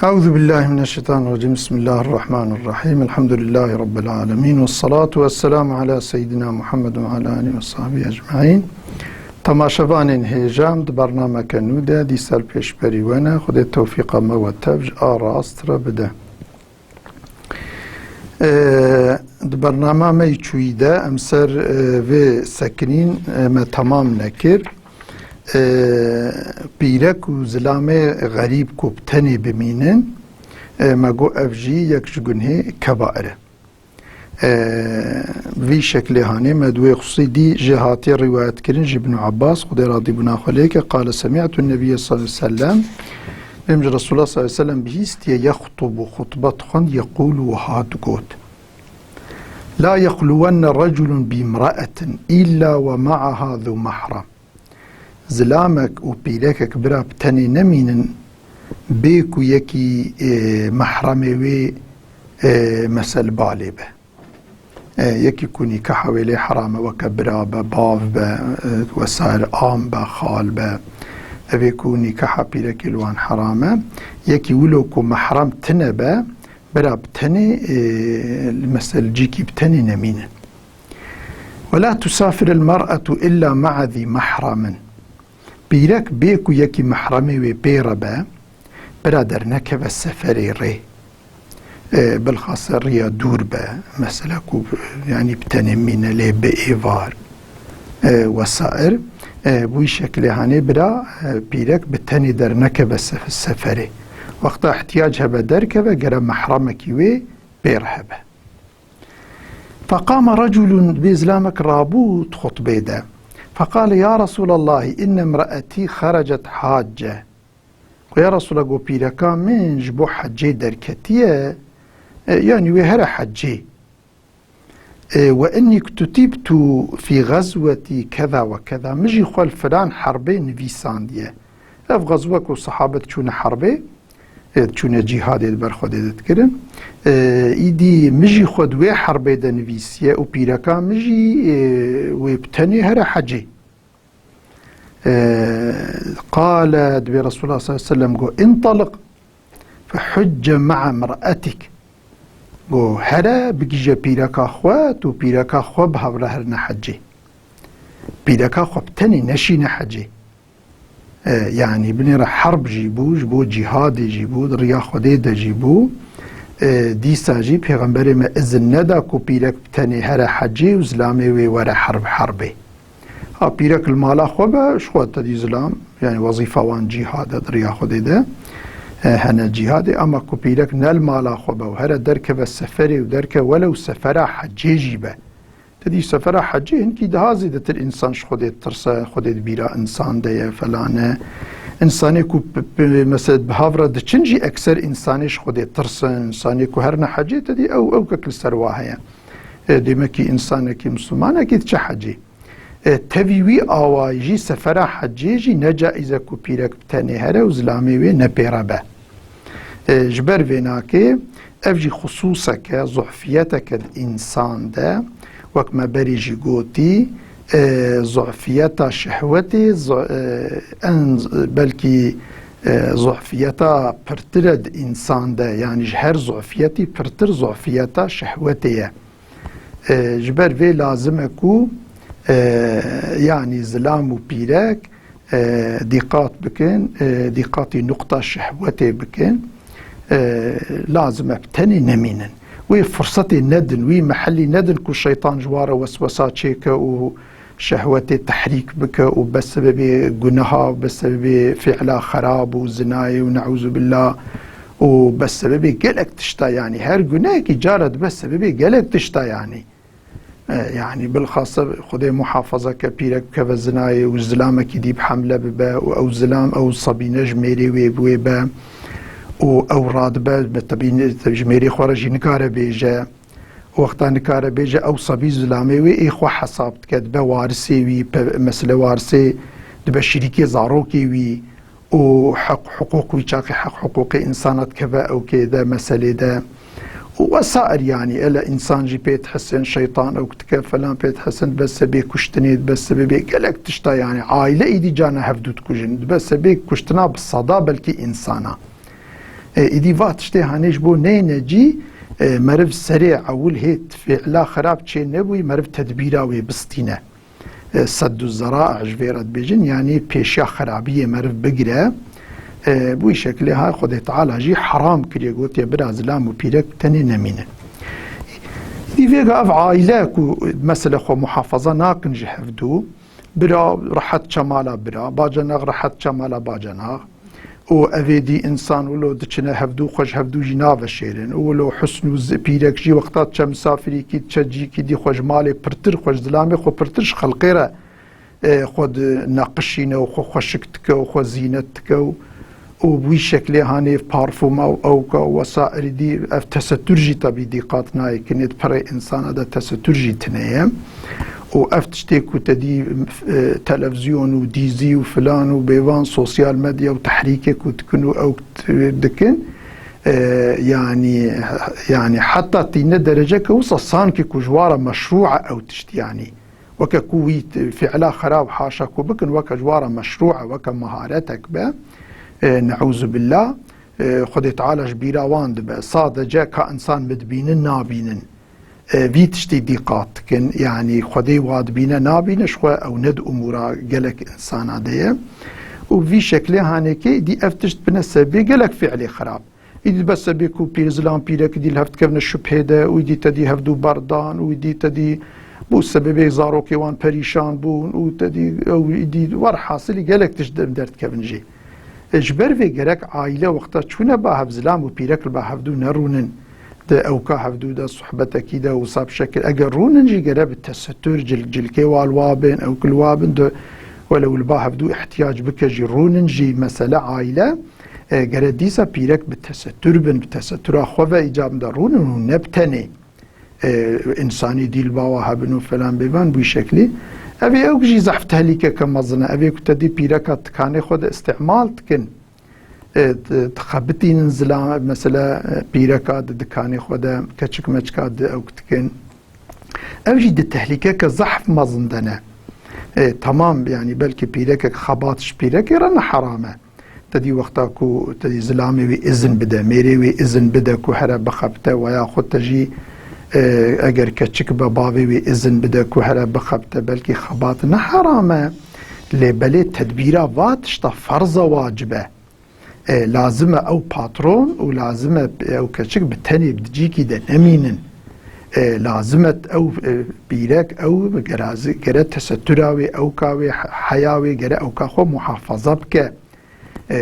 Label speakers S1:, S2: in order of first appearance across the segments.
S1: أعوذ بالله من الشيطان الرجيم. بسم الله الرحمن الرحيم. الحمد لله رب العالمين، والصلاة والسلام على سيدنا محمد وعلى آله وصحبه أجمعين. تماشاوانین هیجام د برنامه کنوده دی سال پیش بریونه خود توفیق ما و تبج آراست را بده. د برنامه می چویده امسر و سکنین ما تمام نکر پیرک و زلامه غریب کبتنی بمینن ما گو افجی یک جگنه کبائره وی شکل هانه مدوی خصوصی دی جهاتی روایت کرن ابن عباس خدا راضی بنا خلیه که قال سمعت النبي صلى الله عليه وسلم بمج رسول الله صلى الله عليه وسلم بهیست یخطب خطبت خند یقول وهاد قد لا يخلون رجل بامرأة إلا ومعها ذو محرم زلامك و پیرکک برا بتنی نمینن بیکو یکی محرمه وی مسل بالی به یکی کنی که حویلی حرامه و کبرا به باف به وسائل عام به خال به اوی کنی که حپیره کلوان حرامه یکی ولو که محرم تنه به برا بتنی مثل جیکی بتنی نمینه ولا تسافر المرأة إلا مع ذي محرم بیرک بیکو یکی محرمه و بیره به برا در نکه و سفری ری بالخاصة ريا دور به مثلا يعني بتنمين لي بإيفار وسائر بوي شكل هاني برا بيرك بتني در نكبة السفري وقت احتياجها بدركبة قرى محرمك وي بيرهبه فقام رجل بإسلامك رابوت خطبه ده فقال يا رسول الله إن امرأتي خرجت حاجة ويا رسول الله بيركا من جبو حجي دركتيه يعني وهر حجي وإني كتبت في غزوة كذا وكذا مجي خل فلان حربي نفيسان ديه اف غزوك وصحابة چون حربي چون جهاد برخود تذكرن ايدي مجي خد وي حربي ده نفيسيه و بيركا مجي ويبتني هر حجي قال دبي رسول الله صلى الله عليه وسلم قو انطلق فحج مع امرأتك و هره بگیجه پیرکا خواه تو پیرکا خواه به هوره هر نحجه پیرکا خواه بتنی نشی نحجه يعني بنيرا حرب جيبو جبو جهاد جيبو ريا خوده ده جيبو دي ساجي پیغمبر ما اذن ندا کو پیرک بتنی هر حجه و زلامه وی ور حربه ها پیرک المالا خواه باش خواه تا دي زلام يعني وظيفة وان جهاد ريا خوده ده هنا جهاد اما كوبيلك نال مالا خوبه وهذا دركه بالسفري ودركه ولو سفره حجي جيبه تدي سفره حجي انكي دهازي دت الانسان خودت ترسه خودت بيرا انسان ده فلانه انساني كو مثلا بهافره دچنجي اكثر انسانيش خودت ترسه انساني كو هرنا حجي تدي او كل سرواها ديمكي انسانك مسلمانه كي تش حجي تبيوي آواجي سفر حجيجي نجائزة كوبيرك بتاني هره وزلامي وي نبيربه جبر بيناكي افجي خصوصك ضعفيتك الانسان ده وكما بريجي قوتي ضعفيتا شهوتي بلكي ضعفيتا برترد انسان ده يعني هر ضعفيتي برتر ضعفيتا شهوتي جبر في لازمكو يعني زلام و بيرك دقات بكن دقاتي نقطة شهوتي بكن لازم ابتني نمينا وي فرصتي ندن وي محلي ندن كو الشيطان جواره وسوسات شيكا و شهوتي تحريك بك وبسبب جناها وبسبب فعل خراب وزناي ونعوذ بالله وبسبب قلق تشتا يعني هر جناك جارت بسبب قلق تشتا يعني بالخاصة خدي محافظة كبيرة كفزناي والزلامة كدي بحملة ببا أو زلام أو صبي نجميري ويبا أو رادبا بتبين جميري خارجي نكارة بيجا وقتا نكارة بيجا أو صبي زلامي وي إخوة حسابت كدبا وارسي وي مسألة وارسي دبا شريكي زاروكي وي وحقوق ويشاقي حقوق إنسانات كذا أو كذا مسألة ده وسائر يعني إلا إنسان جي بيت حسن شيطان أو كتك فلان بيت حسن بس بي كشتنيد بس بي قالك تشتا يعني عائلة إيدي جانا هفدود كجن بس بي كشتنا بالصدا بلكي إنسانا ایدی واتشته هنیش بو نه جی مرف سریع اول هیت فعلا خراب چه نبوی مرف تدبیراوی بستینه صد الزرائع جویرت بیجن یعنی پیشیا خرابیه مرف بگیره بوی شکلی ها خود تعالی جی حرام کریه گوتیه برا زلام و پیرک تنی نمینه دیویگا اف عائله کو مثلا خو محافظه ناکن جهفدو برا راحت چمالا برا باجناغ راحت چمالا باجناغ و اویدی انسان ولو دچنه هفدو خوش هفدو جناو شیرن ولو حسن و پیرک جی وقتات چه مسافری کی چه جی کی دی خوش مال پرتر خوش زلامی خو پرترش خلقیره خود ناقشینه و خو خوشکتک و خو زینتک و بوی شکلی هانی پارفوم او کا وسائل دی اف تستر جی طبی دیقات نای کنید پر انسان دا تستر جی تنه و افتشتی کو تدی تلفزیون و دیزی و فلان و بیوان سوسیال مدیا و تحریک کو تکنو او دکن يعني حتى تين درجة كوصل صان كجوارة مشروعة أو تشت يعني وككويت فعلا خراب حاشا كوبكن وكجوارة مشروعة وكمهارتك به نعوذ بالله خد تعالى جبيرا واند به صادجة كإنسان مدبين نابين في تشتي ديقات كن يعني خدي واد بينا نابين شوى أو ند أمورا جلك إنسان عادية وفي شكلها هانيكي دي افتشت بنسبي جلك فعلي خراب إذا بس بيكو بيرزلان بيرك دي الهفت كفن الشبه ده ويدي تدي هفدو بردان ويدي تدي بو سببي زارو كيوان بريشان بون وتدي او يدي ور حاصل جلك تجدم درت كفن جي اجبر في جرك عائلة وقتا شونا با هفزلان وبيرك با هفدو نرونن ده او كا هفدو ده صحبتك ده وصاب شكل اگر رونن جي جرب التستر جل كيوال وابن او كل وابن ده ولو البا هفدو احتياج بك جي رونن جي مسألة عائلة گره دیسا پیرک به تستر بن به تستر خواه ایجاب دارون و نبتنه انسانی دیل باوا هبن و فلان بیوان بوی شکلی اوی اوک جی زحف تهلیکه که مزنه اوی کتا دی پیرکا تکانه خود استعمال تکن تخبتی نزلا مثلا پیرکا دکانه خود کچک مچکا دی اوک تکن اوی جی دی تهلیکه که زحف مزندنه تمام يعني بلکه پیرک خباتش پیرک رن حرامه تدي وقتا كو تدي زلامي وي إذن بدا ميري وي إذن بدا كو هرا بخبتا ويا خود تجي اگر كتشك باباوي وي إذن بدا كو هرا بخبتا بلكي خباتنا حرامة لبالي تدبيرا واتشتا فرض واجبة لازمة او باترون ولازمة او كتشك بتاني بدجيكي دا نمينن لازمة او بيرك او جرا تستراوي او كاوي حياوي جرا او كاخو محافظة بك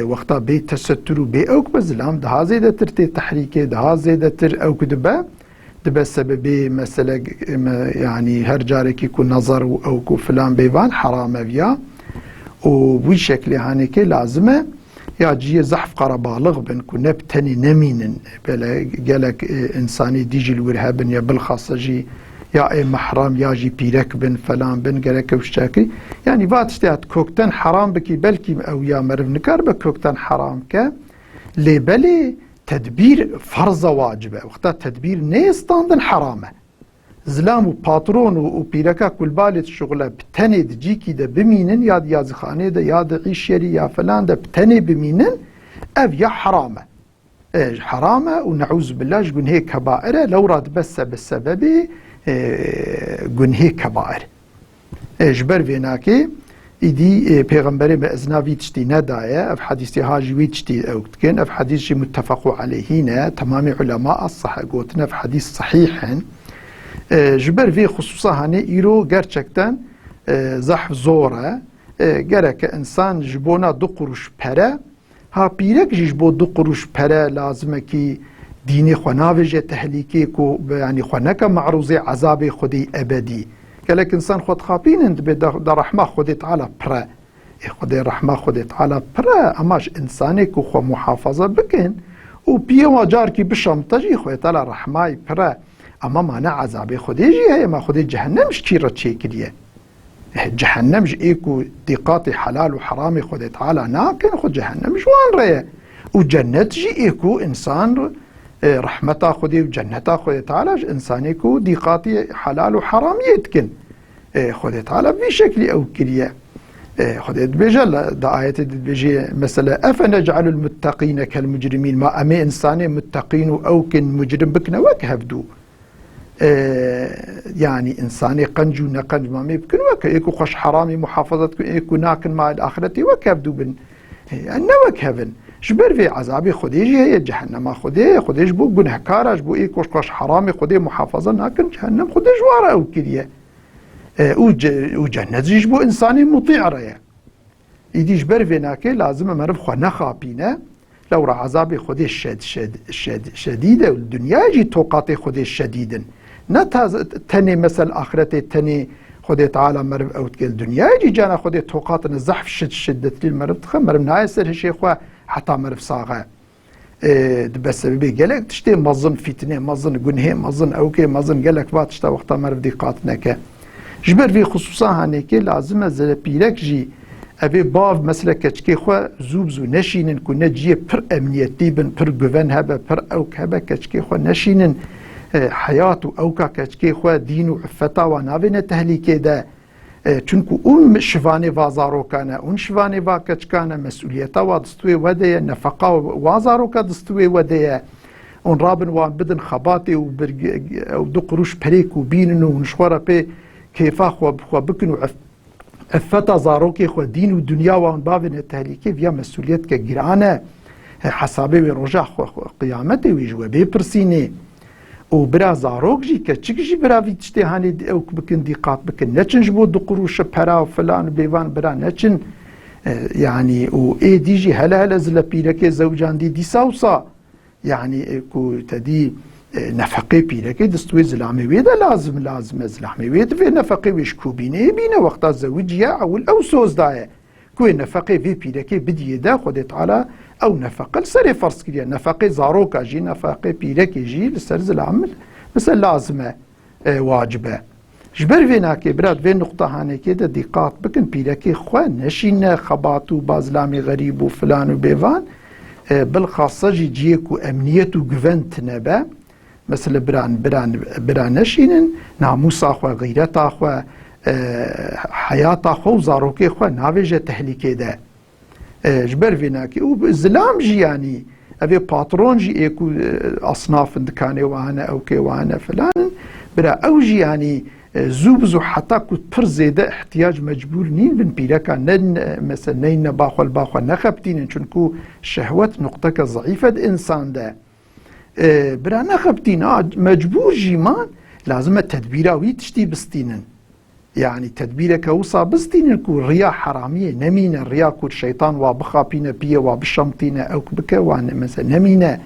S1: وقتا بي تستر بي اوك بزلام ده زيادة تر تحريكي ده زيادة تر اوك دبا سببي مثلا يعني هر جارك يكون نظر اوك فلان بيوان حرام بيا وبوي شكل هانيكي لازمه يا جي زحف قربالغ بن كنا بتني نمينن بلا جالك انساني ديجي الورهابن يا بالخاصه جي يا اي محرم يا جي بيرك بن فلان بن جالك وشتاكي يعني فاتشتات كوكتن حرام بكي بلكي او يا مرف نكار بكوكتن حرام ك لبلي تدبير فرض واجبه وقتا تدبير نيستاندن حرامه زلام وباترون وبيركا كل بالت شغله بتني دجيكي ده بمينن يا يازخانه ده يا عيشيري يا فلان ده بتني بمينن اف يا حرامه حرامه ونعوذ بالله جن هيك كبائره لو راد بس بالسبب جن هيك كبائر اجبر فيناكي إدي پیغمبر بأزنا ويتشتي ندايا اف حديثي هاجي ويتشتي اوكتكن اف حديثي متفق عليهنا تمام علماء الصحة قوتنا في حديث صحيحا جبر في خصوصا هني ايرو gerçekten زحف زوره gerek انسان جبونا دو قروش پره ها پیرک جبو دو قروش پره لازمه کی دینی خناوجه تهلیکی کو يعني خنک معروضه عذاب خودی ابدی گلک انسان خود خابین به در رحمه خودی تعالی پره خودی رحمه خودی تعالی پره اماش انسانی کو خو محافظه بکن و بیا واجار کی بشم تجی خودی تعالی رحمه پره اما معنى عذاب خودي جي هي ما خودي جهنمش كيرا تشيكريه جهنمش ايكو ديقاتي حلال وحرام خودي تعالى ناكن خود جهنمش وان ريه وجنت جي ايكو انسان رحمتا خودي وجنتا خودي تعالى انسان ايكو ديقاتي حلال وحرام يتكن خودي تعالى بشكل او كريه خدي دبيجا دا آيات دبيجي مثلا أفنجعل المتقين كالمجرمين ما أمي إنساني متقين أو كن مجرم بكنا وكهفدو يعني إنساني قنج ونقنج ما ممكن وك إيكو خش حرامي محافظة إيكو ناكن مع الآخرة وكهفدو بن أنا وكهفن جبر في عذابي خديجي هي جهنم خديج بو جنهكارج بو إيكو خش حرامي خدي محافظة ناكن جهنم خديج وارا أو كذيه وجنة بو إنساني مطيع رأيه يديش برفيناكي لازم مرف خو نخابينه لو را عذابي خودي شديدة والدنيا يجي توقاتي خودي شديدا نتاز تاني مثل آخرتي تاني خودي تعالى مرف أو تقول الدنيا يجي جانا خودي توقات نزحف شدة المرف تخم مرف نايسر هشي خوا حتى مرف صاغة بس بي قالك تشتي مظن فتنة مظن قنهي مظن أوكي مظن قالك بات تشتا وقتا مرف ديقاتناك جبر في خصوصا هانيكي لازم زل بيرك جي أبي باف مثلا كتشكي خوا زوبزو نشينن كو نجي پر أمنيتي بن پر جوان هبا پر أوك هبا كتشكي خوا نشينن حياتو أوكا كتشكي خوا دينو عفتا ونابين تهليكي دا چونكو شفاني وازارو كان شفاني وا كتشكان مسؤوليتا ودستوي وديا نفقا وازارو دستوي وديا رابن وان بدن خباتي ودو قروش بريك وبينن ونشورا بي كيفا خوا بكنو عفتا زاروكي خوا دين ودنيا وان بابن التهليكي فيا مسؤوليت كجيرانه حسابي ورجع خوا قيامتي ويجوا بيبرسيني وبرا زاروك جي كتشك جي برا في تشتي هاني او بكن ديقات بكن نتشن جبو دو قروش برا وفلان بيفان برا نتشن يعني و اي دي جي هلا زلا بيركي زوجان دي ساوسا يعني كو تدي نفقي بيركي دستوي زلامي ويدا لازم زلامي ويدا في نفقي ويشكو بينا وقتا زوجيا او الاوسوز داية كوي نفقي في بيركي بدي دا خدت على او نفقه لسري فرص كريا نفقي زاروكا جي نفقي بيركي جي لسر زلام مثل لازمه واجبه جبر فيناكي براد في نقطة هاني كده دقات بكن بيركي خوا نشين خباتو بازلامي غريب وفلان وبيفان بالخاصة جيكو امنيتو جوفنت نبا مثل بران نشينن ناموس اخوا غيرت اخوا حياة اخوا وزاروكي اخوا نافجة تهليكي ده جبر فيناكي وزلام جي يعني ابي باترون جي ايكو اصناف دكاني وانا اوكي وانا فلان برا اوجي يعني زوبزو حتى كنت پر زيادة احتياج مجبور نين بن بيركا نن مثلا نين باخو نخبتين چونكو شهوت نقطة ضعيفة انسان ده برا نخبتين مجبور جيمان لازم التدبيراوي تشتي بستينن يعني تدبيرك وصا بستينن كو رياء حرامية نمينة رياء كو الشيطان وابخابين بيه وابشمطين او بك وان مثلا نمينة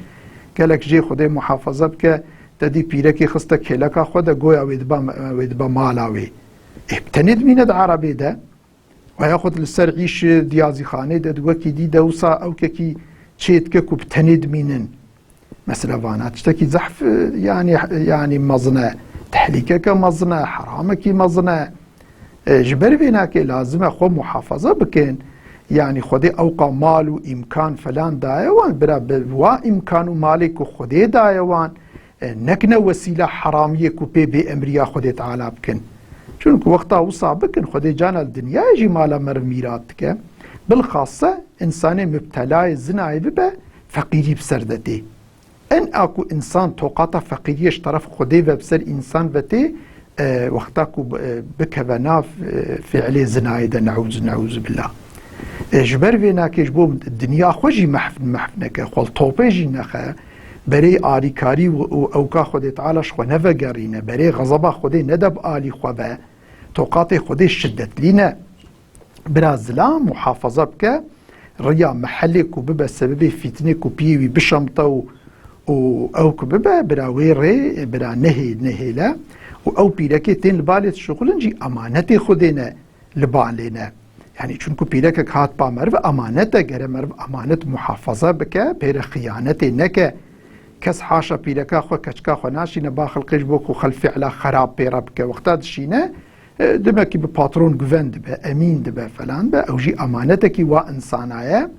S1: قالك جي خدي محافظة بك تدي بيركي خستك كيلكا خدا قويا ويدبا مالاوي ابتند من العربي ده وياخد للسرعيش ديازي خاني ده دوكي دي دوسا او كي تشيتك وبتند منن مثلا فانات تشتكي زحف يعني مزنة تحليكك مزنة حرامك مزنة جبر فيناك لازم اخو محافظة بكين يعني خدي اوقع مال وامكان فلان دايوان برا وا امكان مالك وخدي دايوان نكنا وسيلة حرامية كوبي بأمريا خدي تعالى بكن چونك وقتا وصا بكن خدي جانا الدنيا يجي مالا مرميراتك بالخاصة إنسان مبتلاي زناي ببا فقيري بسردتي ان اكو انسان توقاتا فقيريش طرف خدي بسر انسان بتي وقتاكو بكبنا فعلي زناي ده نعوذ بالله جبر فيناكيش بو الدنيا خوجي محفنك خول طوبيجي نخا بري آريكاري وأوكا خودي تعالش خو نفقرينا بري غضبا خودي ندب آلي خوبا توقاتي خودي شدت لينا برازلا محافظة بك ريا محلك وببا سببي فتنك وبيوي بشمطة وأوك ببا براوي ري برا نهي لا وأو بيلكي تين لبالي الشغل نجي أمانتي خودينا لبالينا يعني چونكو بيلكك هات با مرف أمانتا غير مرف أمانت محافظة بك بير خيانتي نكا كس حاشا بيلكا خو كچكا خو ناشينا باخل قيش بوكو خلفي على خراب بيربك وقتا دشينا دمكي بباترون جوفن دبا امين دبا فلان با او جي امانتكي وا انسانايا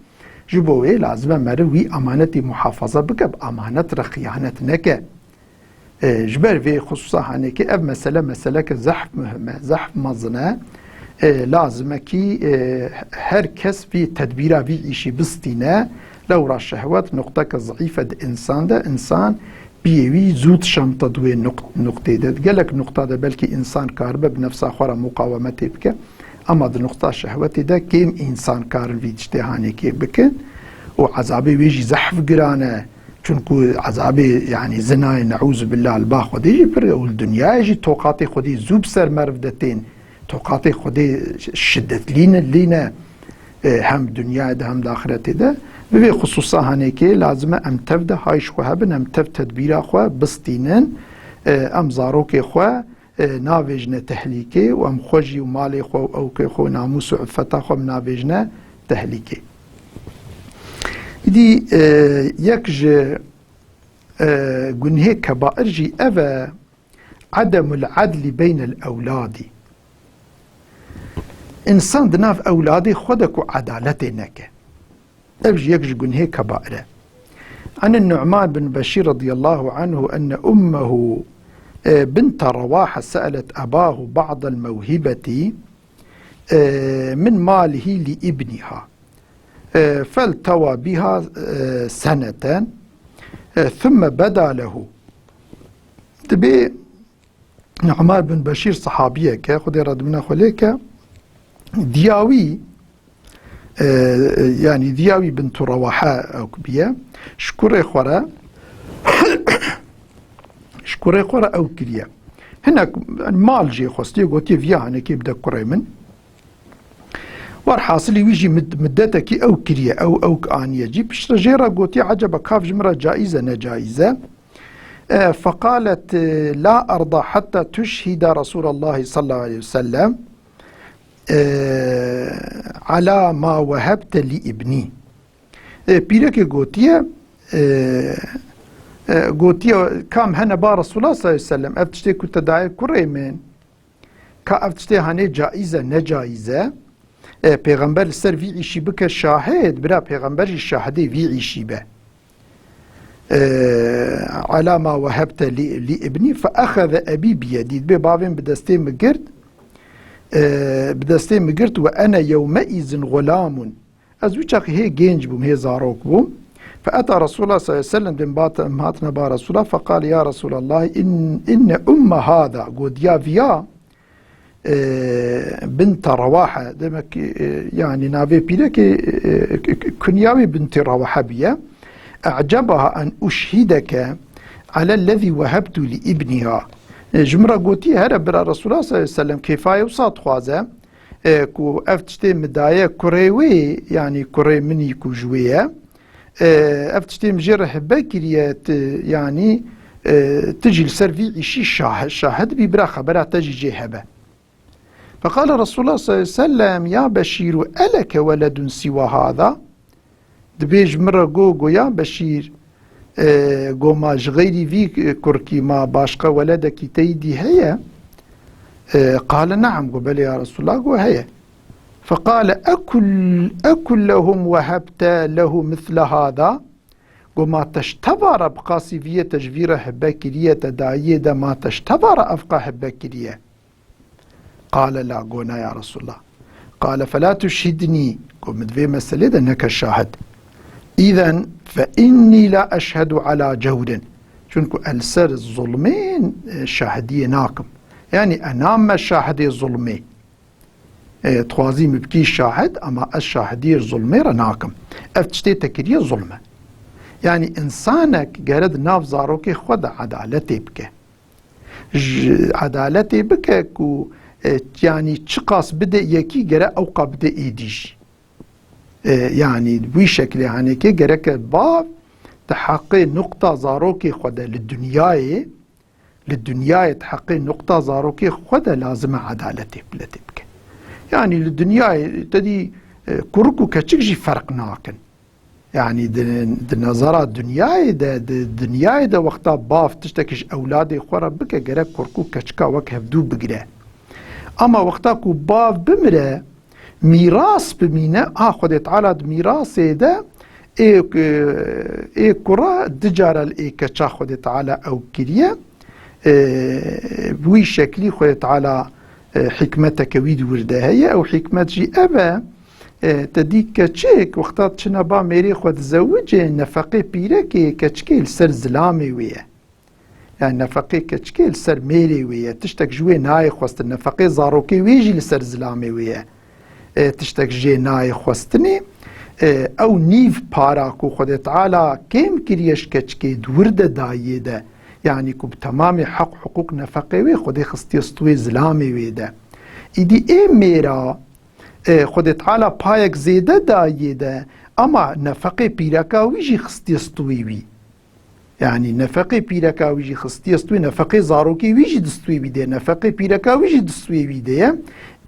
S1: جبوي لازم مروي امانتي محافظه بك بامانت رخيانت نكا جبر في خصوصا هنيك اب مساله كزحف مهمه زحف مظنه لازم كي هر كس في تدبيره في إشي بستينه لو را شهوات نقطة كضعيفة إنسان ده إنسان بيوي زود شمطة دوي نقطة ده قالك نقطة ده بلكي إنسان كاربه بنفسه خورا مقاومته بك أما ده نقطة شهوتي ده كيم إنسان كارن في اجتهاني كي بكن وعذابي ويجي زحف قرانه چونكو عذابي يعني زناي نعوذ بالله الباخ خدي بر والدنيا يجي توقاتي خدي زوب سر مرفدتين توقاتي خدي شدت لينا هم دنيا ده هم داخرته ده ببي خصوصا هنيكي لازم ام تبدا هايش خو هبن ام تب تدبير خو بستينن ام زاروكي خو نافجنا تهليكي وام خوجي ومالي خو او كي خو ناموس وعفتا خو نافجنا تهليكي دي يكج جنهي كبائرجي أفا عدم العدل بين الأولاد إنسان دناف أولادي خدك عدالتينك أبجي يكج جنهي كبائره عن النعمان بن بشير رضي الله عنه أن أمه بنت رواحة سألت أباه بعض الموهبة من ماله لابنها فالتوى بها سنة ثم بدا له تبي نعمان بن بشير صحابية كأخذ رد من أخوليك دياوي يعني دياوي بنت رواحة أو كبية شكوري خورا شكوري خورا أو كريا هناك مال جي خصتي قوتي فيها هنا كيبدا كريمن والحاصل يجي مدتك أو كريا أو كآنية جيب بشرجيرة قوتي عجبك كاف جمرة جائزة نجائزة فقالت لا أرضى حتى تشهد رسول الله صلى الله عليه وسلم على ما وهبت لابني بيرك قوتي قوتي كام هنا با رسول الله صلى الله عليه وسلم أفتشتي كنت داعي كريمين كأفتشتي هني جائزة نجائزة پیغمبر سر وی عیشی بکه شاهد برا پیغمبر شاهده وی عیشی به على ما وهبت لابني فأخذ أبي بيدي ببابين بدستي مقرت وأنا يومئذ غلام أزوجك هي جينج بوم هي زاروك بوم فأتى رسول الله صلى الله عليه وسلم بنبات أمهاتنا با رسول الله فقال يا رسول الله إن أم هذا قد يا فيا بنت رواحة دمك يعني نابي بيلك كنياوي بنت رواحة بيا أعجبها أن أشهدك على الذي وهبت لابنها جمرة قوتي هذا برا رسول الله صلى الله عليه وسلم كفاية وصاد خوازة كو أفتشتي مدايا كوريوي يعني كوري مني كو جوية أفتشتي مجرح بكريات يعني تجي لسرفي عشي شاهد ببرا خبرها تجي جيهبه فقال رسول الله صلى الله عليه وسلم يا بشير ألك ولد سوى هذا دبيج مرة قو يا بشير قو ما جغيري في كركي ما باشقى ولدك تيدي هي قال نعم قبل يا رسول الله قو هي فقال أكل لهم وهبت له مثل هذا قو ما تشتبر بقاسي فيه تجفير حباكرية تداعية ما تشتبر أفقى حباكرية قال لا قونا يا رسول الله قال فلا تشهدني قم في مسألة أنك الشاهد إذن فإني لا أشهد على جود شنكو ألسر الظلمين شاهدية ناكم يعني أنام الشاهدية الظلمي توازي مبكي الشاهد أما الشاهدية الظلمي رناكم أفتشتي تكريه ظلمة يعني إنسانك قرد ناف زاروكي خد عدالتي بك عدالتي بك كو يعني تشقاس بدا يكي جرا اوقا بدا ايديش يعني بوي شكل يعني كي جرا باب تحقي نقطة زاروكي خدا للدنيا تحقي نقطة زاروكي خدا لازم عدالتي بلتبك يعني للدنيا تدي كركو كتشجي فرق ناكن يعني نظرات الدنيا دا وقتا باف تشتكش اولادي خورا بك جرا كركو كتشكا وك هفدو بقرا اما وقتا کو باف بمره میراث بمینه خود تعالی میراث ده ای کرا دجارل ای کچا خود تعالی او کریه بوی شکلی خود تعالی حكمتك ويد ورده هي أو حكمت جي أبا تديك كتشيك وقتات شنبا ميري خود زوج نفقي بيركي كتشكيل سر زلامي ويا يعني نفقي كتشكيل سر ميري ويا تشتك جوي ناي خوست النفقي زاروكي ويجي لسر زلامي ويا تشتك جي ناي خوستني او نيف باراكو خود تعالى كيم كريش كتشكي دورده دايده يعني كو بتمام حق حقوق نفقي وي خود خستي استوي زلامي ويدا ايدي اي ميرا خود تعالى بايك زيده دايده اما نفقي بيركا ويجي خستي استوي وي يعني نفقي بيركا ويجي خستي استوي نفقي زاروكي ويجي دستوي بيده نفقي بيركا ويجي دستوي بيده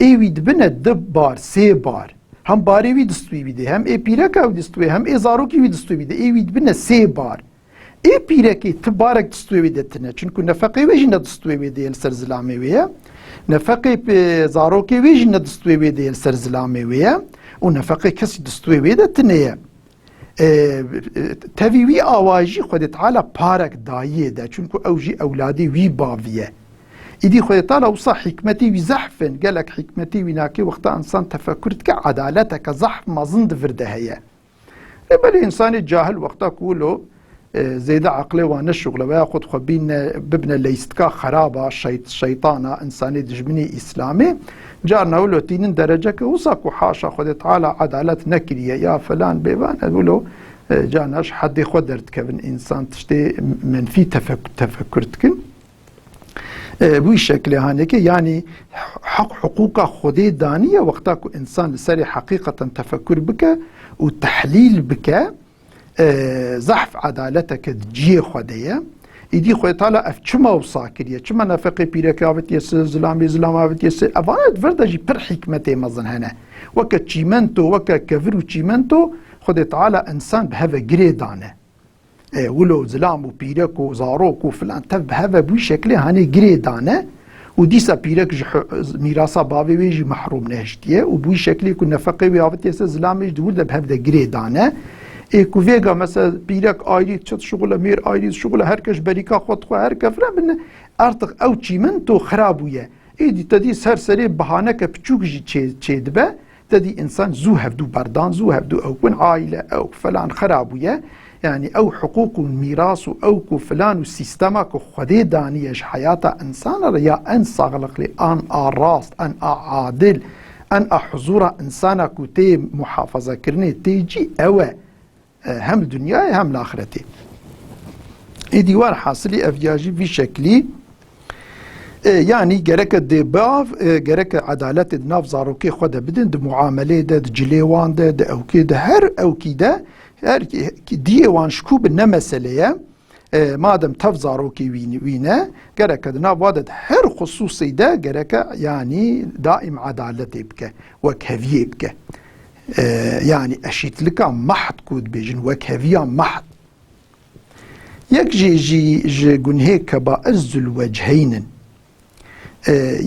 S1: اي ويد بنا دب بار سي بار هم باري وي دستوي بيده هم اي بيركا وي دستوي هم اي زاروكي وي دستوي بيده اي ويد بنا سي بار اي بيركي تبارك دستوي بيده تنا چونكو نفقي ويجي ندستوي بيده السر زلامي ويا نفقي زاروكي ويجي ندستوي بيده السر زلامي ويا ونفقي كسي دستوي بيده تنيا تفي وي آواجي خود تعالى بارك دايه ده چونكو اوجي اولادي وي باويه إيدي خود تعالى وصا حكمتي وي زحفن قالك حكمتي وي ناكي وقتا انسان تفكرت كعدالتك زحف ما زند فرده هي بل انسان الجاهل وقتا كولو زيدا عقلي وانا الشغل وياخد خبين ببنا ليستكا خرابة شيطانة انساني دجمني اسلامي جارنا ولو تينين درجة وصاكو حاشا خد تعالى عدالت نكرية يا فلان بيبان ولو جاناش حد خدرت كبن انسان تشتي من في تفكرتكن بوي شكل هانيك يعني حقوق خدي دانية وقتاكو انسان لسري حقيقة تفكر بك وتحليل بك زحف عدالتك تجي خديه إيدي خوي طالع اف چما وصاكريه چما نفقي بيركاوت يس زلامي يس افانت فردجي بر حكمتي مزن هنا وك تشيمنتو وك كفرو تشيمنتو خد تعالى انسان بهذا جريدانه ولو زلام وبيرك وزاروك وفلان تف بهذا بوي شكله هاني جريدانه وديسا بيرك ميراثا بابي ويجي محروم نهشتيه وبوي شكله يكون نفقي وياوت يس زلامي دول بهذا جريدانه ايكو فيغا مثلا بيرك ايدي تشت شغله مير ايدي شغله هركش بريكا خود خو هر كفره بن ارتق او چيمنتو خرابويه ايدي تدي سر سري بهانه كبچوك جي چيدبه تدي انسان زو هفدو بردان زو هفدو او كون عائله او فلان خرابويه يعني او حقوق الميراث او كو فلان والسيستما كو خدي دانيش حياته انسان يا ان صغلق لي ان راست ان عادل ان حضور انسان كو تي محافظه كرني تيجي اوه هم الدنيا هم الآخرة إيدي وار حاصلي أفياجي في شكلي يعني جرك دباف جرك عدالة الناف زاروكي خدا بدن د معاملة د جليوان د أو كده هر أو كده هر ديوان شكو بنا مسألة ما دام تف زاروكي وينا جرك الناف وادد هر خصوصي ده جرك يعني دائم عدالة بك وكهفية بك يعني أشيت لك محد كود بيجن وكهفيا محد يك جي هيك بأز الوجهين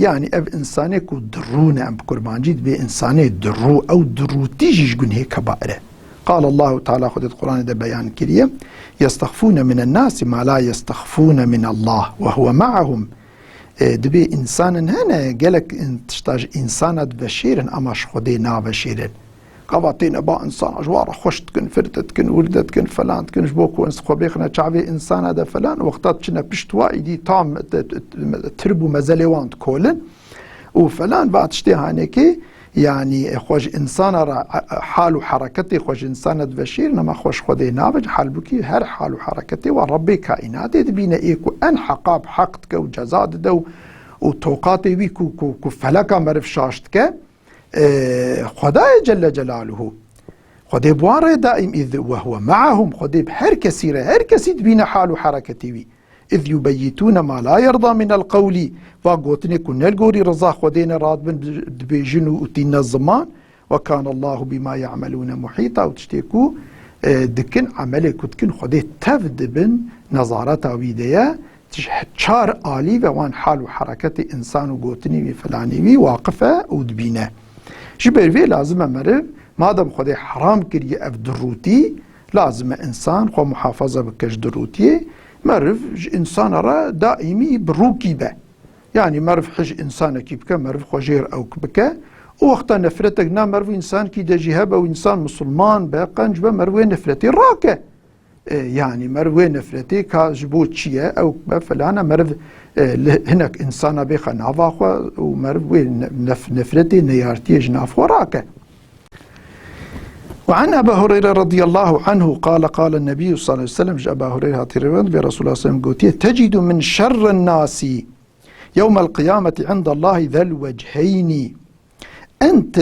S1: يعني أب إنساني كو درون أم بكربان جيد بإنساني درو أو درو تيجي جن هيك بأره قال الله تعالى خد القرآن ده بيان كريم يستخفون من الناس ما لا يستخفون من الله وهو معهم دبي إنسان هنا قالك تشتاج إنسانة بشير أماش خدي نا بشير قبطين با انسان اجوار خوشتكن فرتتكن ولدتكن فلان تكن جبوكو انس خبيخنا شعبي انسان هذا فلان وقتات شنا بشتوا ايدي تام تربو مزلوان كولن وفلان بعد شتي هانيكي يعني خوش انسان حال وحركتي خوش انسان بشير نما خوش خدي نابج حال بكي هر حال وحركتي وربي كائنات بينا ايكو ان حقاب حقتك وجزاد دو وتوقاتي ويكو فلكا مرف شاشتك خدای جل جلاله خدای بواره دائم إذ وهو معهم خدای بهر كثيرة هر كثير بين حال وحركتي إذ يبيتون ما لا يرضى من القول وقوتني كنا القوري رضا خدينا راد بيجنو وتين الزمان وكان الله بما يعملون محيطا وتشتكو دكن عملي كتكن خدای تفد بن نظارتا ويديا چار آلي وان حال وحركتي إنسان وقوتني وفلاني واقفة ودبينه جبر لازم مرف مادام خدای حرام کریه اف دروتی لازم انسان خو محافظه بکش دروتیه مرف انسان را دائمی بروکی به يعني مرف حج إنسان كي بك مرف خجير أو بك ووقتا نفرتك نا مرف إنسان كي دجي هبا وإنسان مسلمان باقنج بمروي نفرتي راكه يعني مروي نفرتي كجبوت شيء أو فلانا مرف هناك إنسان بيخا نافاخوا ومروي نفرتي نيارتي جناف وراكه. وعن أبا هريرة رضي الله عنه قال قال النبي صلى الله عليه وسلم جاء أبا هريرة برسول الله صلى الله عليه وسلم قوتيه تجد من شر الناس يوم القيامة عند الله ذا الوجهين أنت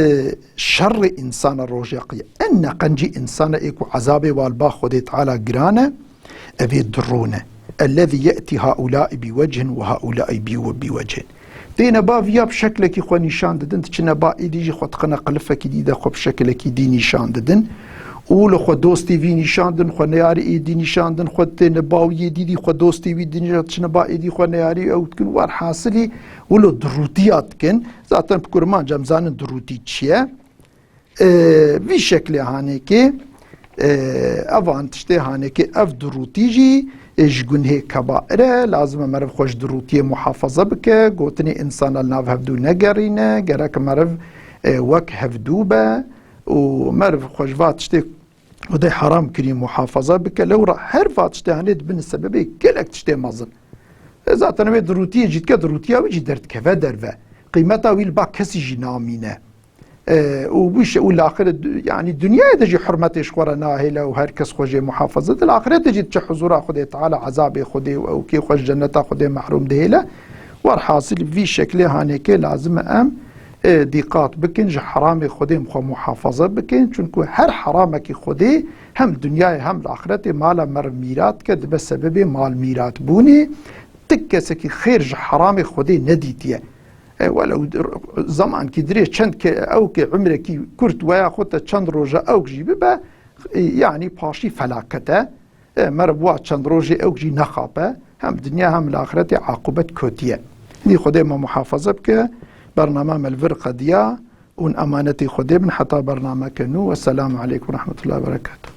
S1: شر إنسان الروجاقية أن قنجي إنسان إيكو عذابي والبا خذي تعالى قرانة أبي الدرونة الذي يأتي هؤلاء بوجه وهؤلاء بوجه دينا با فيا بشكلك خو نشان ددن تشنا با ايديجي خو تقنا قلفك دي خو بشكلك دي نشان ددن اول خو دوستي في نشان دن خو نياري ايدي نشان دن خو تن باوي دي خو دوستي في دي تشنا با ايدي خو نياري او تكون وار حاصلي ولو دروتيات كن ذاتن بكرمان جمزان دروتي تشيا في شكل هانيكي افان تشتي هانيكي اف دروتيجي اجگون هي كبائره لازم مرف خوش دروتي محافظه بك قوتني انسان الناف هفدو نگرينه گرك مرف وك هفدو با ومرف خوش فاتشتي ودي حرام كري محافظه بك لو را هر فاتشتي هند بن السبب كلك تشتي مازن ذات انا دروتي جيت كدروتي او جي درت كفا درفه قيمتها ويل با كسي جنامينه وبيش والآخرة يعني الدنيا تجي حرمتي شخورة ناهلة وهركس خوجي محافظة الآخرة تجي تحضور خدي تعالى عذابي خدي أو كي خوش جنة خدي محروم دهيلة والحاصل في شكل هانيك لازم أم دقات بكن حرامي خدي مخو محافظة بكن چونكو هر حرامك خدي هم دنيا هم الآخرة مال مر ميرات كد بسبب مال ميرات بوني تكسكي خير حرامي خدي نديتيه ولو زمان كي دري چند او كي عمرك كرت ويا خدت چند روجه او جي ببا يعني باشي فلاكته مربوا چند روجه او جي نخابه هم دنيا هم الاخره عاقبه كوتيه ني خدي ما محافظه بك برنامج الفرقه ديا ون امانتي خدي من حتى برنامج كنو والسلام عليكم ورحمه الله وبركاته.